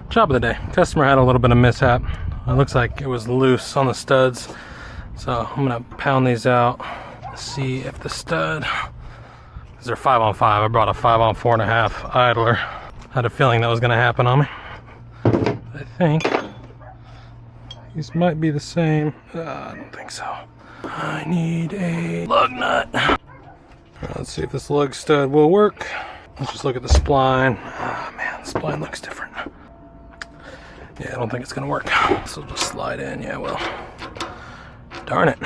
Job of the day. Customer had a little bit of mishap. It looks like it was loose on the studs. So I'm gonna pound these out, see if the stud, because they're 5-on-5. I brought a 5-on-4.5 idler. Had a feeling that was gonna happen on me. I think these might be the same. I don't think so. I need a lug nut. Let's see if this lug stud will work. Let's just look at the spline. Oh man, the spline looks different. Yeah, I don't think it's gonna work. So just slide in, yeah, well. Darn it.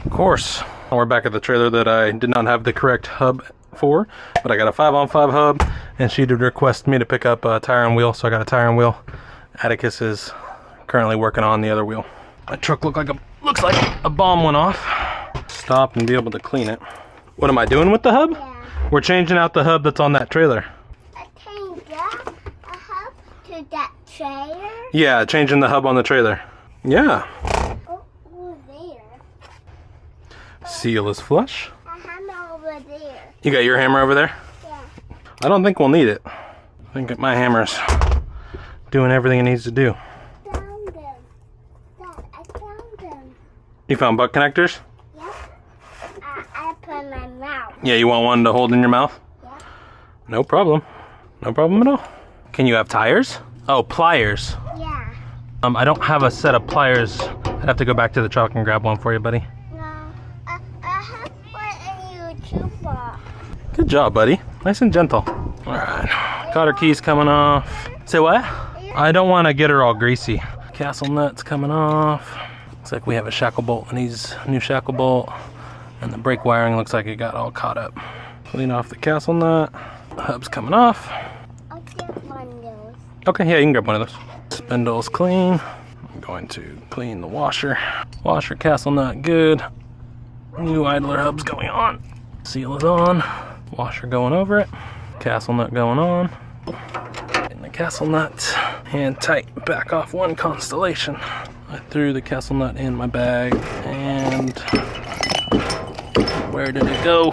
Of course. We're back at the trailer that I did not have the correct hub for, but I got a 5-on-5 hub, and she did request me to pick up a tire and wheel, so I got a tire and wheel. Atticus is currently working on the other wheel. My truck looks like a bomb went off. Stop and be able to clean it. What am I doing with the hub? Yeah. We're changing out the hub that's on that trailer. Change a hub to that trailer? Yeah, changing the hub on the trailer. Yeah. Oh, over there. Seal is flush. A hammer over there. You got your hammer over there? Yeah. I don't think we'll need it. I think my hammer's doing everything it needs to do. Found them. Dad, I found them. You found butt connectors? Yep. I put in my mouth. Yeah, you want one to hold in your mouth? Yep. No problem. No problem at all. Can you have tires? Oh, pliers. Yeah. I don't have a set of pliers. I'd have to go back to the truck and grab one for you, buddy. No. I have one in YouTube box. Good job, buddy. Nice and gentle. All right. Got her keys coming off. Say what? I don't want to get her all greasy. Castle nut's coming off. Looks like we have a shackle bolt that needs a new shackle bolt. And the brake wiring looks like it got all caught up. Clean off the castle nut. The hub's coming off. I'll get one of those. Okay, yeah, you can grab one of those. Spindle's clean. I'm going to clean the washer. Washer, castle nut, good. New idler hub's going on. Seal is on. Washer going over it. Castle nut going on. And the castle nut hand tight. Back off one constellation. I threw the castle nut in my bag and where did it go?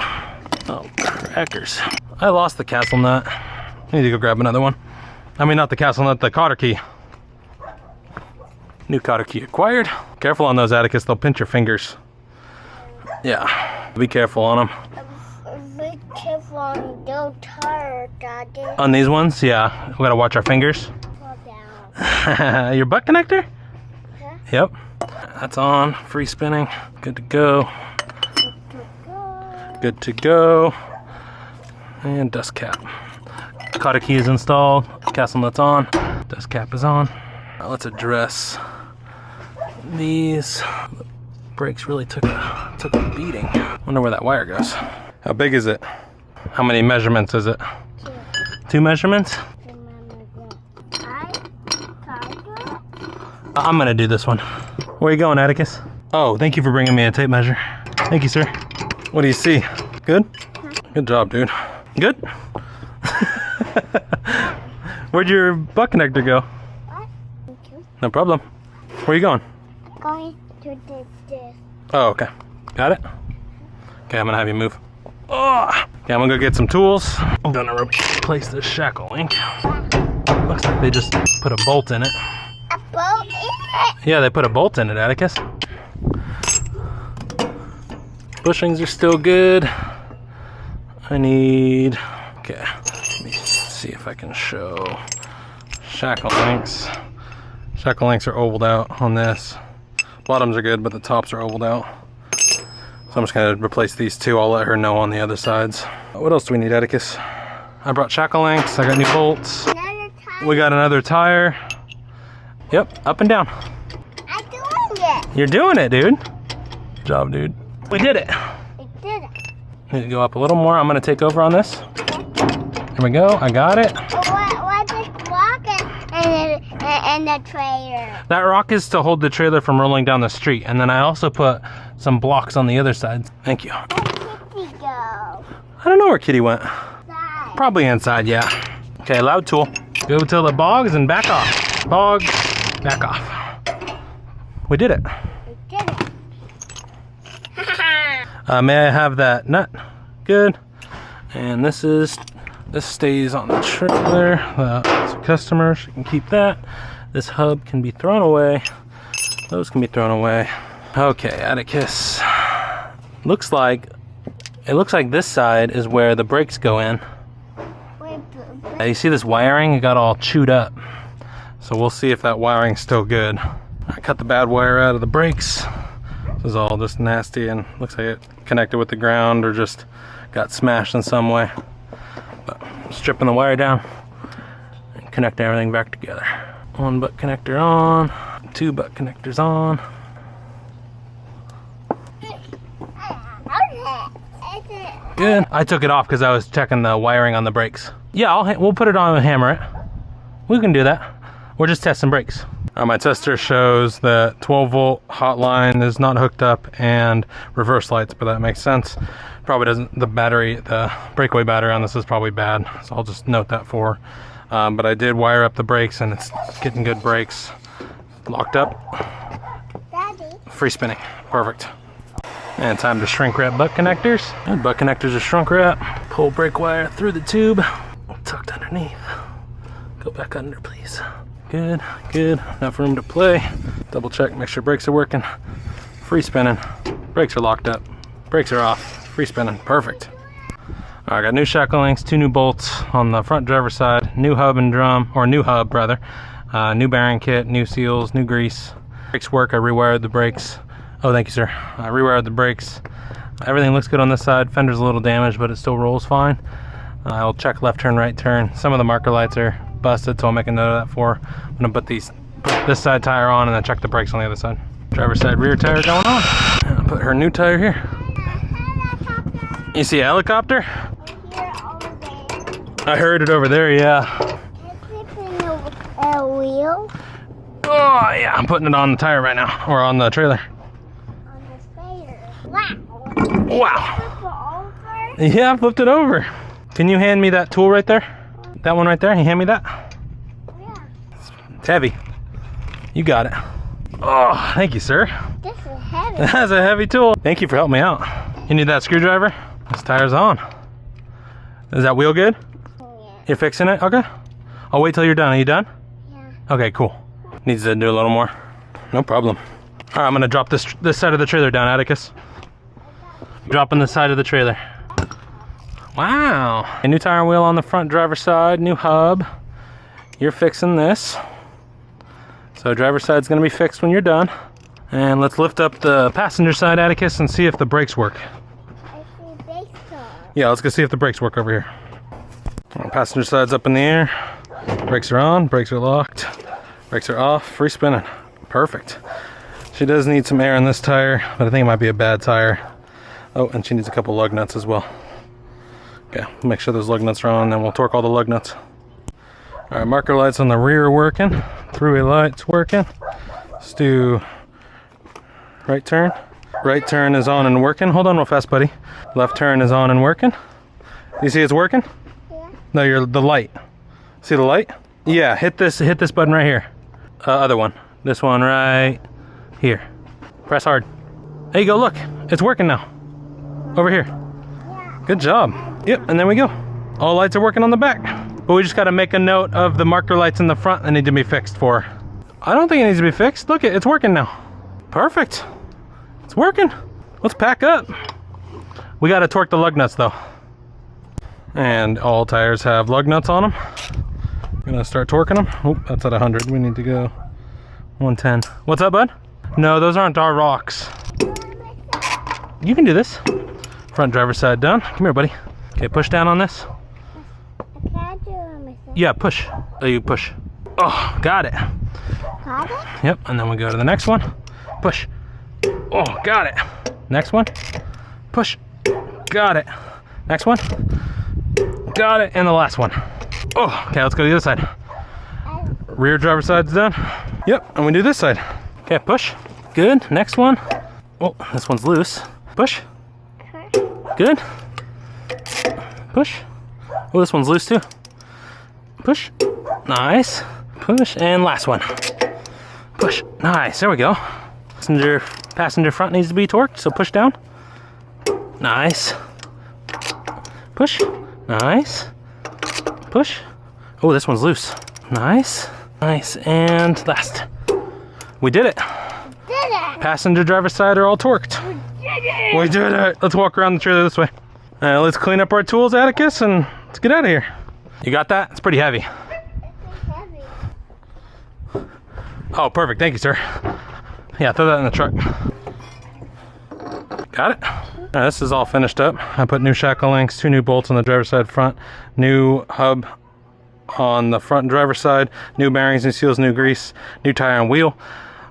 Oh, crackers. I lost the castle nut. I need to go grab another one. I mean, not the castle nut, the cotter key. New cotter key acquired. Careful on those, Atticus, they'll pinch your fingers. Yeah, be careful on them. Be careful on those tires, Daddy. On these ones, yeah, we gotta watch our fingers. Fall down. Your butt connector? Huh? Yep, that's on, free spinning, good to go. Good to go. And dust cap. Cotter key is installed, castle nut's on, dust cap is on. Now let's address these. The brakes really took a beating. Wonder where that wire goes. How big is it? How many measurements is it? 2 measurements? I'm gonna do this one. Where are you going, Atticus? Oh, thank you for bringing me a tape measure. Thank you, sir. What do you see? Good? Good job, dude. Good? Where'd your butt connector go? No problem. Where are you going? Going to this. Oh, okay. Got it? Okay, I'm gonna have you move. Oh! Okay, I'm gonna go get some tools. I'm gonna replace this shackle link. Looks like they just put a bolt in it. A bolt in it? Yeah, they put a bolt in it, Atticus. Bushings are still good. I need... Okay, let me see if I can show shackle links. Shackle links are ovaled out on this. Bottoms are good, but the tops are ovaled out. So I'm just gonna replace these two. I'll let her know on the other sides. What else do we need, Atticus? I brought shackle links, I got new bolts. Another tire. We got another tire. Yep, up and down. I'm doing it. You're doing it, dude. Good job, dude. We did it. We did it. Need to go up a little more. I'm gonna take over on this. Here we go, I got it. What's this block and the trailer? That rock is to hold the trailer from rolling down the street. And then I also put some blocks on the other side. Thank you. Where'd Kitty go? I don't know where Kitty went. Side. Probably inside, yeah. Okay, loud tool. Go till the bogs and back off. Bogs, back off. We did it. We did it. May I have that nut? Good. And this is This stays on the trailer. It's a customer, she can keep that. This hub can be thrown away. Those can be thrown away. Okay, Atticus. It looks like this side is where the brakes go in. You see this wiring? It got all chewed up. So we'll see if that wiring's still good. I cut the bad wire out of the brakes. This is all just nasty and looks like it connected with the ground or just got smashed in some way. But stripping the wire down and connecting everything back together. 1 butt connector on, 2 butt connectors on. Good. I took it off because I was checking the wiring on the brakes. Yeah, we'll put it on and hammer it. We can do that. We're just testing brakes. My tester shows that 12 volt hotline is not hooked up and reverse lights, but that makes sense. Probably doesn't, the breakaway battery on this is probably bad, so I'll just note that for. But I did wire up the brakes and it's getting good brakes. Locked up. Daddy. Free spinning, perfect. And time to shrink wrap butt connectors. And butt connectors are shrunk wrap. Pull brake wire through the tube, tucked underneath. Go back under, please. Good, good, enough room to play. Double check, make sure brakes are working. Free spinning, brakes are locked up. Brakes are off, free spinning, perfect. All right, I got new shackle links, 2 new bolts on the front driver's side, new hub and drum, or new hub rather. New bearing kit, new seals, new grease. Brakes work, I rewired the brakes. Oh, thank you, sir. I rewired the brakes. Everything looks good on this side. Fender's a little damaged, but it still rolls fine. I'll check left turn, right turn. Some of the marker lights are busted, so I'll make a note of that for. I'm gonna put this side tire on and then check the brakes on the other side. Driver's side rear tire going on. And I'll put her new tire here. You see a helicopter? I heard it over there, yeah. A wheel? Oh, yeah, I'm putting it on the tire right now, or on the trailer. On the trailer. Wow. Wow. Yeah, I flipped it over. Can you hand me that tool right there? That one right there? Can you hand me that? Yeah. It's heavy. You got it. Oh, thank you, sir. This is heavy. That's a heavy tool. Thank you for helping me out. You need that screwdriver? This tire's on. Is that wheel good? Yeah. You're fixing it? Okay. I'll wait till you're done. Are you done? Yeah. Okay, cool. Needs to do a little more. No problem. All right, I'm gonna drop this side of the trailer down, Atticus. Dropping the side of the trailer. Wow. A new tire and wheel on the front driver's side, new hub. You're fixing this. So driver's side's gonna be fixed when you're done. And let's lift up the passenger side, Atticus, and see if the brakes work. I see brakes on. Yeah, let's go see if the brakes work over here. Passenger side's up in the air. Brakes are on, brakes are locked. Brakes are off, free spinning. Perfect. She does need some air in this tire, but I think it might be a bad tire. Oh, and she needs a couple lug nuts as well. Okay, make sure those lug nuts are on, and then we'll torque all the lug nuts. All right, marker lights on the rear are working. Throughway lights working. Let's do right turn. Right turn is on and working. Hold on real fast, buddy. Left turn is on and working. You see it's working? Yeah. No, the light. See the light? Yeah, hit this button right here. Other one. This one right here. Press hard. There you go, look. It's working now. Over here. Yeah. Good job. Yep, and there we go. All lights are working on the back. But we just gotta make a note of the marker lights in the front that need to be fixed for. I don't think it needs to be fixed. Look, it's working now. Perfect. It's working. Let's pack up. We gotta torque the lug nuts though. And all tires have lug nuts on them. I'm gonna start torquing them. Oh, that's at 100. We need to go 110. What's up, bud? No, those aren't our rocks. You can do this. Front driver's side done. Come here, buddy. Okay, push down on this. I can't do it myself. Yeah, push. Oh, you push. Oh, got it. Got it? Yep, and then we go to the next one. Push. Oh, got it. Next one. Push. Got it. Next one. Got it. And the last one. Oh, okay, let's go to the other side. Rear driver's side's done. Yep, and we do this side. Okay, push. Good. Next one. Oh, this one's loose. Push. Good. Push. Oh, this one's loose too. Push. Nice. Push. And last one. Push. Nice. There we go. Passenger front needs to be torqued, so push down. Nice. Push. Nice. Push. Oh, this one's loose. Nice. Nice. And last. We did it. Did it? Passenger, driver side are all torqued. We did it. Let's walk around the trailer this way. Let's clean up our tools, Atticus, and let's get out of here. You got that? It's pretty heavy. It's heavy. Oh, perfect. Thank you, sir. Yeah, throw that in the truck. Got it? This is all finished up. I put new shackle links, 2 new bolts on the driver's side front, new hub on the front driver's side, new bearings, new seals, new grease, new tire and wheel.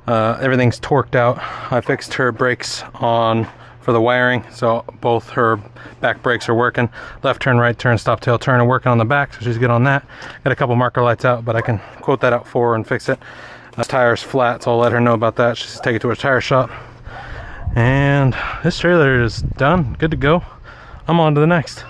Everything's torqued out. I fixed her brakes on for the wiring, so both her back brakes are working. Left turn, right turn, stop, tail turn are working on the back, so she's good on that. Got a couple marker lights out, but I can quote that out for her and fix it. This tire's flat, so I'll let her know about that. She's take it to her tire shop. And this trailer is done, good to go. I'm on to the next.